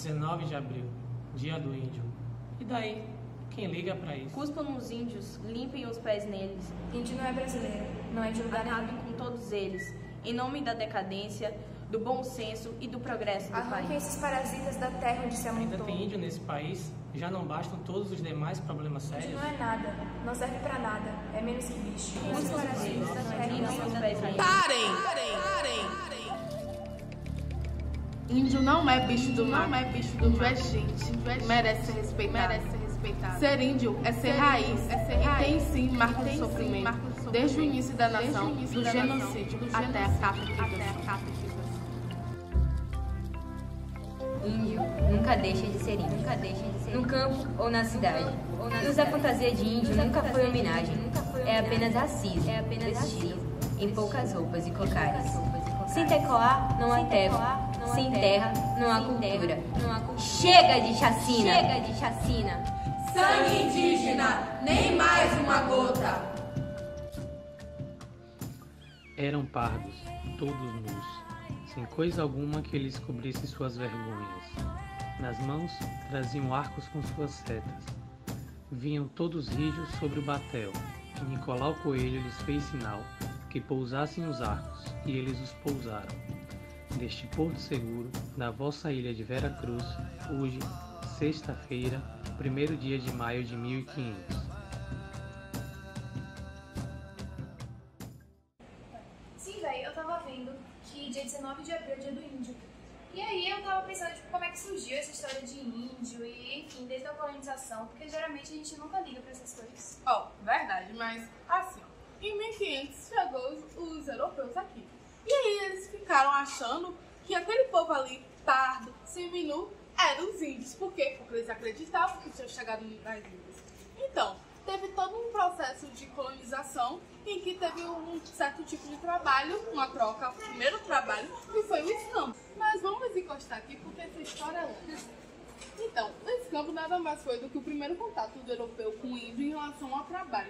19 de abril, dia do índio. E daí? Quem liga pra isso? Cuspam nos índios, limpem os pés neles. Índio não é brasileiro, não é de lugar nenhum. Acabem com todos eles, em nome da decadência, do bom senso e do progresso do Arranquem país. esses parasitas da terra onde se Ainda amontou. tem índio nesse país? Já não bastam todos os demais problemas Índio sérios? não é nada, não serve pra nada, é menos que bicho. Cuspam nos parasitas da terra em nome dos pés neles. Parem! Índio não é bicho do mar, índio é gente, merece ser respeitado. Ser índio é ser raiz, e tem sim marca de sofrimento, desde o início da nação, do genocídio até a capa. Índio nunca deixa de ser índio, no campo ou na cidade. Usar fantasia de índio nunca foi homenagem, é apenas racismo, vestido em poucas roupas e cocares. Sem terroir não há terra, sem terra não há cultura. Chega de chacina! Sangue indígena, nem mais uma gota! Eram pardos, todos nus, sem coisa alguma que lhes cobrisse suas vergonhas. Nas mãos traziam arcos com suas setas. Vinham todos rijos sobre o batel, e Nicolau Coelho lhes fez sinal que pousassem os arcos, e eles os pousaram. Deste porto seguro, da vossa ilha de Vera Cruz, hoje, sexta-feira, 1º dia de maio de 1500. Sim, velho, eu tava vendo que dia 19 de abril é dia do índio. E aí eu tava pensando, tipo, como é que surgiu essa história de índio e, enfim, desde a colonização, porque geralmente a gente nunca liga pra essas coisas. Verdade, mas assim, em 1500 chegou os europeus aqui. E aí eles ficaram achando que aquele povo ali, pardo, seminu, eram os índios. Por quê? Porque eles acreditavam que tinham chegado nas Índias. Então, teve todo um processo de colonização em que teve um certo tipo de trabalho, uma troca, o primeiro trabalho, que foi o escambo. Mas vamos encostar aqui porque essa história é longa. Então, o escambo nada mais foi do que o primeiro contato do europeu com o índio em relação ao trabalho.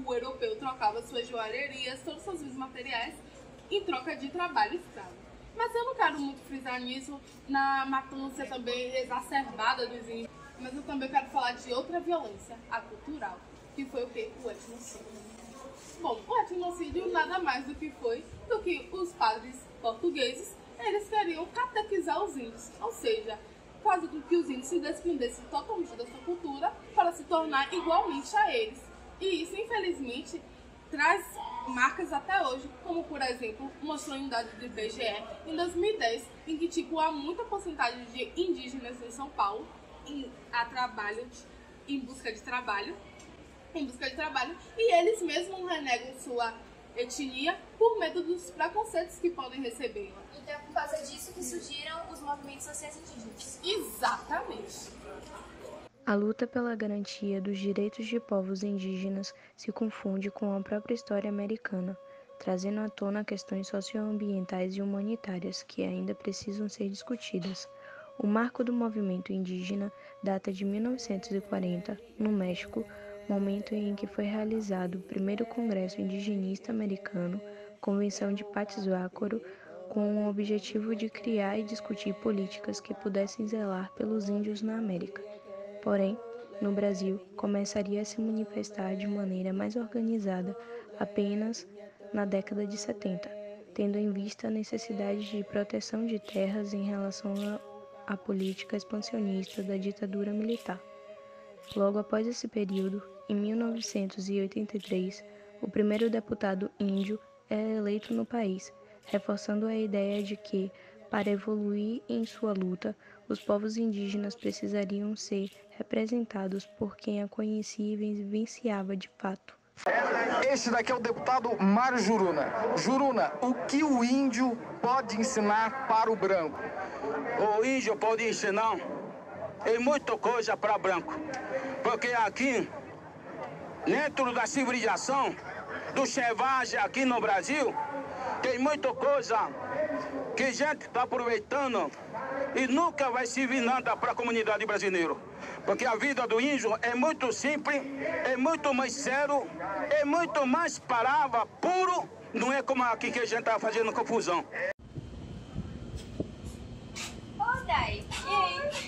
O europeu trocava suas joalherias, todos os seus bens materiais, em troca de trabalho escravo. Mas eu não quero muito frisar nisso, na matança também exacerbada dos índios, mas eu também quero falar de outra violência, a cultural, que foi o quê? O etnocídio. Bom, o etnocídio nada mais do que os padres portugueses, eles queriam catequizar os índios, ou seja, fazer com que os índios se desprendessem totalmente da sua cultura para se tornar igualmente a eles. E isso, infelizmente, traz marcas até hoje, como por exemplo, mostrou em dados do IBGE em 2010, em que tipo, há muita porcentagem de indígenas em São Paulo em busca de trabalho, e eles mesmos renegam sua etnia por medo dos preconceitos que podem receber. Então é por causa disso que surgiram os movimentos sociais indígenas. Exatamente. A luta pela garantia dos direitos de povos indígenas se confunde com a própria história americana, trazendo à tona questões socioambientais e humanitárias que ainda precisam ser discutidas. O marco do movimento indígena data de 1940, no México, momento em que foi realizado o primeiro Congresso Indigenista Americano, Convenção de Pátzcuaro, com o objetivo de criar e discutir políticas que pudessem zelar pelos índios na América. Porém, no Brasil, começaria a se manifestar de maneira mais organizada apenas na década de 70, tendo em vista a necessidade de proteção de terras em relação à política expansionista da ditadura militar. Logo após esse período, em 1983, o primeiro deputado índio é eleito no país, reforçando a ideia de que, para evoluir em sua luta, os povos indígenas precisariam ser representados por quem a conhecia e vivenciava de fato. Este daqui é o deputado Mário Juruna. Juruna, o que o índio pode ensinar para o branco? O índio pode ensinar muita coisa para branco, porque aqui, dentro da civilização do selvagem aqui no Brasil, tem muita coisa que a gente está aproveitando e nunca vai servir nada para a comunidade brasileira. Porque a vida do índio é muito simples, é muito mais sério, é muito mais palavra, puro, não é como aqui que a gente está fazendo confusão. Ô, Dai, e aí?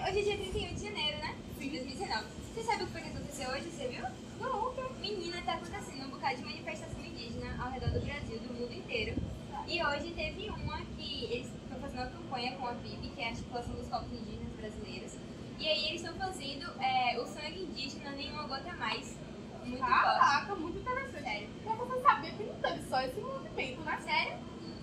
hoje é dia 31 de janeiro, né? Sim. 2019. Você sabe o que foi que aconteceu hoje? Você viu? Não. Menina, tá acontecendo um bocado de manifestação indígena ao redor do Brasil, do mundo inteiro. E hoje teve uma que eles estão fazendo uma campanha com a PIB, que é a Articulação dos Povos Indígenas Brasileiros. E aí eles estão fazendo o sangue indígena nenhuma gota a mais. Muito forte. Caraca, muito interessante. Sério. Pra você saber que não teve só esse movimento, né? Sério?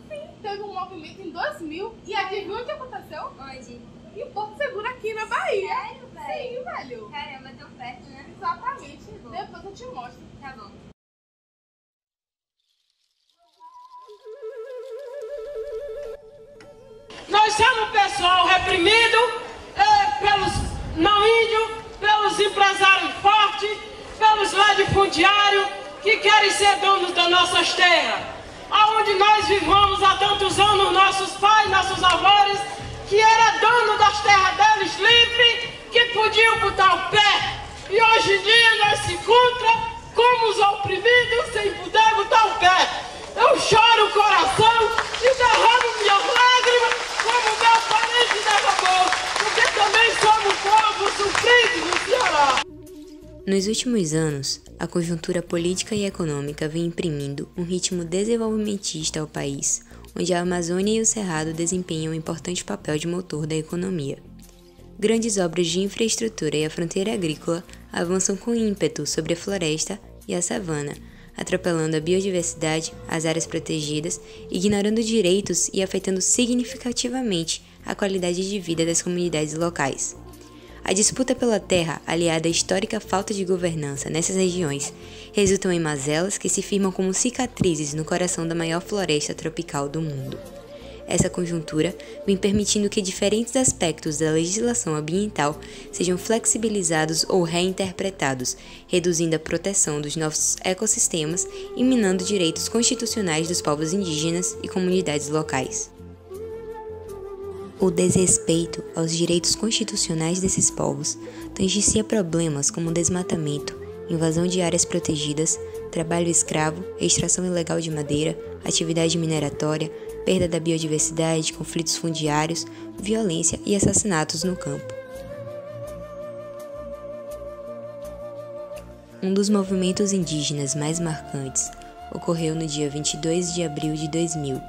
Sim, teve um movimento em 2000 e adivinha onde aconteceu? Onde? Em Porto Seguro, aqui na Bahia. Sério, velho? Sim, velho. Caramba, tão perto, né? Exatamente. Depois eu te mostro. Tá bom. Nós somos um pessoal reprimido pelos não índios, pelos empresários fortes, pelos latifundiários que querem ser donos das nossas terras. Aonde nós vivemos há tantos anos, nossos pais, nossos avós, que era dono das terras deles livre, que podiam botar o pé. E hoje em dia nós se encontramos como os oprimidos sem poder botar o pé. Eu choro o coração e derramo minhas lágrimas como meu parente derramou, porque também somos povo sofrido no Ceará. Nos últimos anos, a conjuntura política e econômica vem imprimindo um ritmo desenvolvimentista ao país, onde a Amazônia e o Cerrado desempenham um importante papel de motor da economia. Grandes obras de infraestrutura e a fronteira agrícola avançam com ímpeto sobre a floresta e a savana, atropelando a biodiversidade, as áreas protegidas, ignorando direitos e afetando significativamente a qualidade de vida das comunidades locais. A disputa pela terra, aliada à histórica falta de governança nessas regiões, resultam em mazelas que se firmam como cicatrizes no coração da maior floresta tropical do mundo. Essa conjuntura vem permitindo que diferentes aspectos da legislação ambiental sejam flexibilizados ou reinterpretados, reduzindo a proteção dos nossos ecossistemas e minando direitos constitucionais dos povos indígenas e comunidades locais. O desrespeito aos direitos constitucionais desses povos tangencia problemas como desmatamento, invasão de áreas protegidas, trabalho escravo, extração ilegal de madeira, atividade mineratória, perda da biodiversidade, conflitos fundiários, violência e assassinatos no campo. Um dos movimentos indígenas mais marcantes ocorreu no dia 22 de abril de 2000,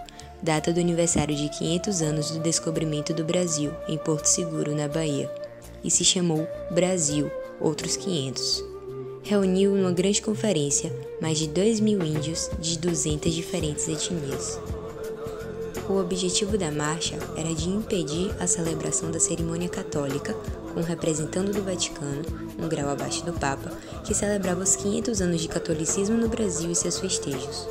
data do aniversário de 500 anos do descobrimento do Brasil, em Porto Seguro, na Bahia, e se chamou Brasil, Outros 500. Reuniu numa grande conferência mais de 2.000 índios de 200 diferentes etnias. O objetivo da marcha era de impedir a celebração da cerimônia católica, com um representante do Vaticano, um grau abaixo do Papa, que celebrava os 500 anos de catolicismo no Brasil e seus festejos.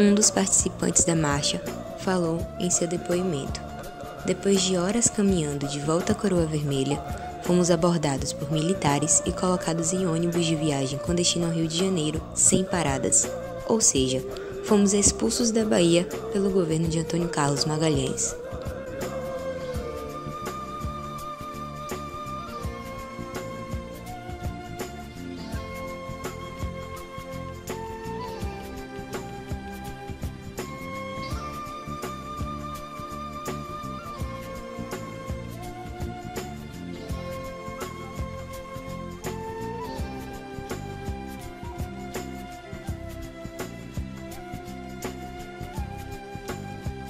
Um dos participantes da marcha falou em seu depoimento. Depois de horas caminhando de volta à Coroa Vermelha, fomos abordados por militares e colocados em ônibus de viagem com destino ao Rio de Janeiro, sem paradas. Ou seja, fomos expulsos da Bahia pelo governo de Antônio Carlos Magalhães.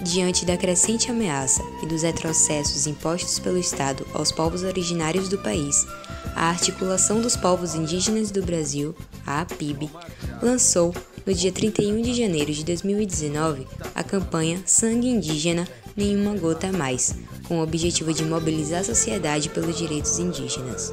Diante da crescente ameaça e dos retrocessos impostos pelo Estado aos povos originários do país, a Articulação dos Povos Indígenas do Brasil, a APIB, lançou, no dia 31 de janeiro de 2019, a campanha Sangue Indígena Nenhuma Gota a Mais, com o objetivo de mobilizar a sociedade pelos direitos indígenas.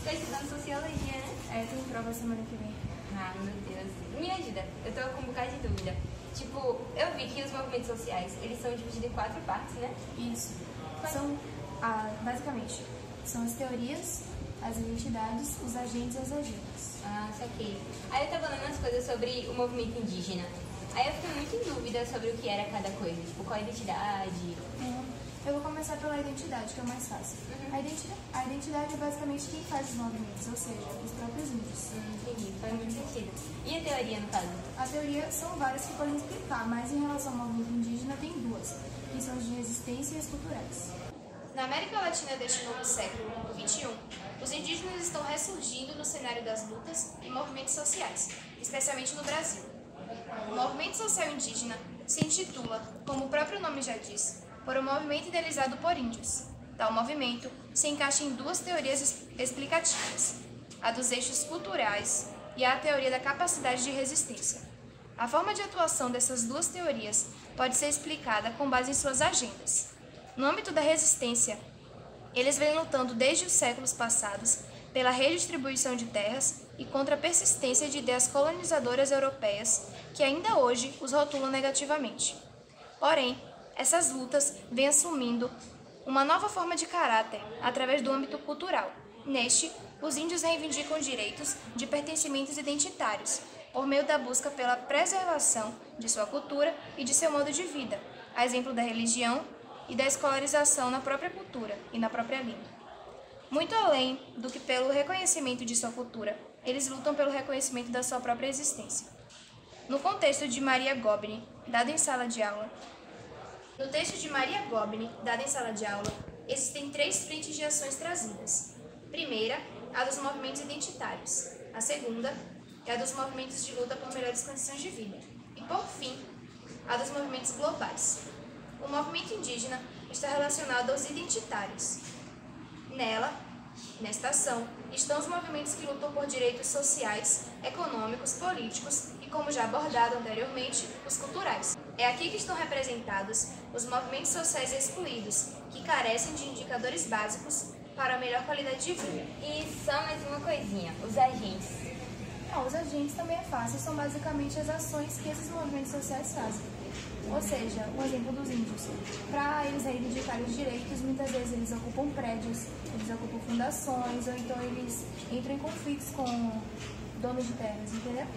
Tá estudando sociologia, né? Tem prova semana que vem. Ah, meu Deus. Me ajuda. Eu tô com um bocado de dúvida. Tipo, eu vi que os movimentos sociais, eles são divididos em 4 partes, né? Isso. São, basicamente, são as teorias, as identidades, os agentes e as agendas. Ah, saquei. Aí eu tava lendo umas coisas sobre o movimento indígena. Aí eu fiquei muito em dúvida sobre o que era cada coisa. Tipo, qual a identidade. Eu vou começar pela identidade, que é o mais fácil. A identidade é basicamente quem faz os movimentos, ou seja, os próprios índios. Entendi, faz muito sentido. E a teoria, no caso? A teoria são várias que podem explicar, mas em relação ao movimento indígena tem duas, que são as de resistência e as culturais. Na América Latina deste novo século, XXI, os indígenas estão ressurgindo no cenário das lutas e movimentos sociais, especialmente no Brasil. O movimento social indígena se intitula, como o próprio nome já diz, por um movimento idealizado por índios. Tal movimento se encaixa em duas teorias explicativas, a dos eixos culturais e a teoria da capacidade de resistência. A forma de atuação dessas duas teorias pode ser explicada com base em suas agendas. No âmbito da resistência, eles vêm lutando desde os séculos passados pela redistribuição de terras e contra a persistência de ideias colonizadoras europeias que ainda hoje os rotulam negativamente. Porém, essas lutas vêm assumindo uma nova forma de caráter através do âmbito cultural. Neste, os índios reivindicam direitos de pertencimentos identitários, por meio da busca pela preservação de sua cultura e de seu modo de vida, a exemplo da religião e da escolarização na própria cultura e na própria língua. Muito além do que pelo reconhecimento de sua cultura, eles lutam pelo reconhecimento da sua própria existência. No contexto de Maria Gobni, dado em sala de aula, existem 3 frentes de ações trazidas. Primeira, a dos movimentos identitários. A segunda é a dos movimentos de luta por melhores condições de vida. E, por fim, a dos movimentos globais. O movimento indígena está relacionado aos identitários. Nesta ação, estão os movimentos que lutam por direitos sociais, econômicos, políticos e, como já abordado anteriormente, os culturais. É aqui que estão representados os movimentos sociais excluídos, que carecem de indicadores básicos para a melhor qualidade de vida. E só mais uma coisinha, os agentes. Os agentes também é fácil, são basicamente as ações que esses movimentos sociais fazem. Ou seja, um exemplo dos índios. Para eles reivindicarem os direitos, muitas vezes eles ocupam prédios, eles ocupam fundações, ou então eles entram em conflitos com donos de terras, entendeu?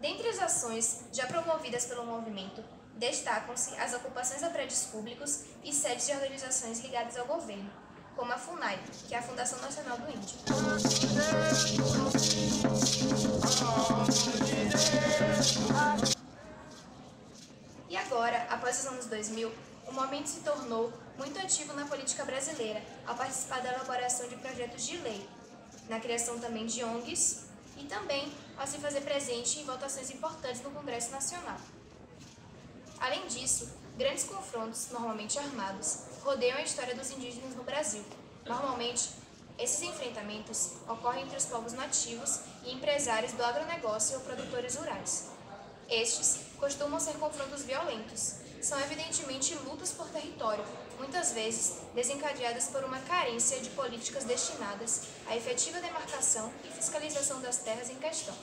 Dentre as ações já promovidas pelo movimento, destacam-se as ocupações a prédios públicos e sedes de organizações ligadas ao governo, como a FUNAI, que é a Fundação Nacional do Índio. E agora, após os anos 2000, o movimento se tornou muito ativo na política brasileira, ao participar da elaboração de projetos de lei, na criação também de ONGs e também ao se fazer presente em votações importantes no Congresso Nacional. Além disso, grandes confrontos, normalmente armados, rodeiam a história dos indígenas no Brasil. Normalmente, esses enfrentamentos ocorrem entre os povos nativos e empresários do agronegócio ou produtores rurais. Estes costumam ser confrontos violentos. São evidentemente lutas por território, muitas vezes desencadeadas por uma carência de políticas destinadas à efetiva demarcação e fiscalização das terras em questão.